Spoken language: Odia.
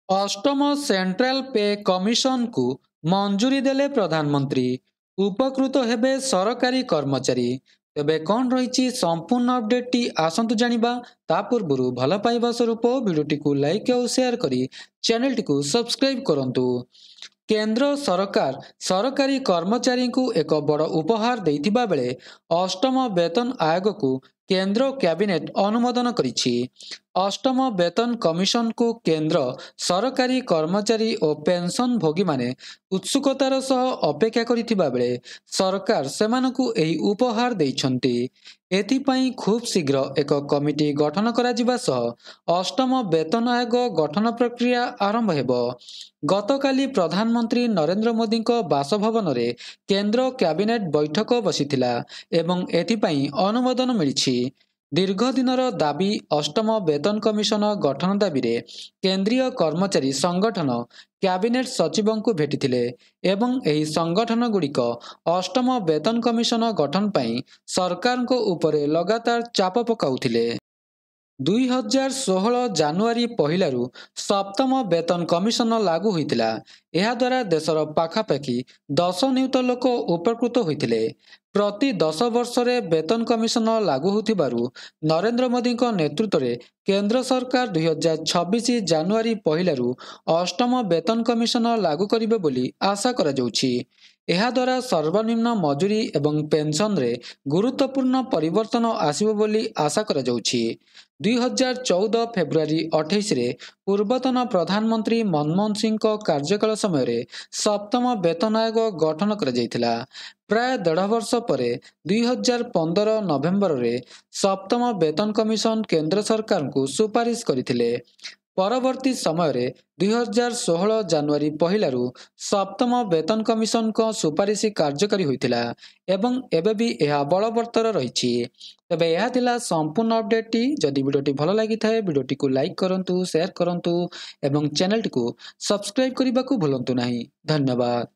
ଅଷ୍ଟମ ସେଣ୍ଟ୍ରାଲ ପେ କମିଶନକୁ ମଞ୍ଜୁରୀ ଦେଲେ ପ୍ରଧାନମନ୍ତ୍ରୀ। ଉପକୃତ ହେବେ ସରକାରୀ କର୍ମଚାରୀ। ତେବେ କ'ଣ ରହିଛି ସମ୍ପୂର୍ଣ୍ଣ ଅପଡେଟଟି ଆସନ୍ତୁ ଜାଣିବା। ତା ପୂର୍ବରୁ ଭଲ ପାଇବା ସ୍ୱରୂପ ଭିଡ଼ିଓଟିକୁ ଲାଇକ୍ ଆଉ ସେୟାର କରି ଚ୍ୟାନେଲଟିକୁ ସବସ୍କ୍ରାଇବ୍ କରନ୍ତୁ। କେନ୍ଦ୍ର ସରକାର ସରକାରୀ କର୍ମଚାରୀଙ୍କୁ ଏକ ବଡ଼ ଉପହାର ଦେଇଥିବା ବେଳେ ଅଷ୍ଟମ ବେତନ ଆୟୋଗକୁ କେନ୍ଦ୍ର କ୍ୟାବିନେଟ୍ ଅନୁମୋଦନ କରିଛି। ଅଷ୍ଟମ ବେତନ କମିଶନକୁ କେନ୍ଦ୍ର ସରକାରୀ କର୍ମଚାରୀ ଓ ପେନ୍ସନଭୋଗୀମାନେ ଉତ୍ସୁକତାର ସହ ଅପେକ୍ଷା କରିଥିବା ବେଳେ ସରକାର ସେମାନଙ୍କୁ ଏହି ଉପହାର ଦେଇଛନ୍ତି। ଏଥିପାଇଁ ଖୁବ୍ ଶୀଘ୍ର ଏକ କମିଟି ଗଠନ କରାଯିବା ସହ ଅଷ୍ଟମ ବେତନ ଆୟୋଗ ଗଠନ ପ୍ରକ୍ରିୟା ଆରମ୍ଭ ହେବ। ଗତକାଲି ପ୍ରଧାନମନ୍ତ୍ରୀ ନରେନ୍ଦ୍ର ମୋଦିଙ୍କ ବାସଭବନରେ କେନ୍ଦ୍ର କ୍ୟାବିନେଟ୍ ବୈଠକ ବସିଥିଲା ଏବଂ ଏଥିପାଇଁ ଅନୁମୋଦନ ମିଳିଛି। ଦୀର୍ଘ ଦିନର ଦାବି ଅଷ୍ଟମ ବେତନ କମିଶନ ଗଠନ ଦାବିରେ କେନ୍ଦ୍ରୀୟ କର୍ମଚାରୀ ସଂଗଠନ କ୍ୟାବିନେଟ୍ ସଚିବଙ୍କୁ ଭେଟିଥିଲେ ଏବଂ ଏହି ସଂଗଠନଗୁଡ଼ିକ ଅଷ୍ଟମ ବେତନ କମିଶନ ଗଠନ ପାଇଁ ସରକାରଙ୍କ ଉପରେ ଲଗାତାର ଚାପ ପକାଉଥିଲେ। 2016 ଜାନୁଆରୀ ପହିଲାରୁ ସପ୍ତମ ବେତନ କମିଶନ ଲାଗୁ ହୋଇଥିଲା। ଏହାଦ୍ୱାରା ଦେଶର ପାଖାପାଖି 10 ନିୟୁତ ଲୋକ ଉପକୃତ ହୋଇଥିଲେ। ପ୍ରତି 10 ବର୍ଷରେ ବେତନ କମିଶନ ଲାଗୁ ହେଉଥିବାରୁ ନରେନ୍ଦ୍ର ମୋଦିଙ୍କ ନେତୃତ୍ୱରେ କେନ୍ଦ୍ର ସରକାର 2026 ଜାନୁଆରୀ ପହିଲାରୁ ଅଷ୍ଟମ ବେତନ କମିଶନ ଲାଗୁ କରିବେ ବୋଲି ଆଶା କରାଯାଉଛି। ଏହାଦ୍ୱାରା ସର୍ବନିମ୍ନ ମଜୁରୀ ଏବଂ ପେନ୍ସନରେ ଗୁରୁତ୍ୱପୂର୍ଣ୍ଣ ପରିବର୍ତ୍ତନ ଆସିବ ବୋଲି ଆଶା କରାଯାଉଛି। 2014 ଫେବୃଆରୀ 28ରେ ପୂର୍ବତନ ପ୍ରଧାନମନ୍ତ୍ରୀ ମନମୋହନ ସିଂଙ୍କ କାର୍ଯ୍ୟକାଳ ସମୟରେ ସପ୍ତମ ବେତନ ଆୟୋଗ ଗଠନ କରାଯାଇଥିଲା। ପ୍ରାୟ 1.5 ବର୍ଷ ପରେ 2015 ନଭେମ୍ବରରେ ସପ୍ତମ ବେତନ କମିଶନ କେନ୍ଦ୍ର ସରକାରଙ୍କୁ ସୁପାରିଶ କରିଥିଲେ। ପରବର୍ତ୍ତୀ ସମୟରେ 2016 ଜାନୁଆରୀ ପହିଲାରୁ ସପ୍ତମ ବେତନ କମିଶନଙ୍କ ସୁପାରିଶ କାର୍ଯ୍ୟକାରୀ ହୋଇଥିଲା ଏବଂ ଏବେ ବି ଏହା ବଳବତ୍ତର ରହିଛି। ତେବେ ଏହା ଥିଲା ସମ୍ପୂର୍ଣ୍ଣ ଅପଡେଟଟି। ଯଦି ଭିଡ଼ିଓଟି ଭଲ ଲାଗିଥାଏ ଭିଡ଼ିଓଟିକୁ ଲାଇକ୍ କରନ୍ତୁ, ସେୟାର କରନ୍ତୁ ଏବଂ ଚ୍ୟାନେଲଟିକୁ ସବସ୍କ୍ରାଇବ୍ କରିବାକୁ ଭୁଲନ୍ତୁ ନାହିଁ। ଧନ୍ୟବାଦ।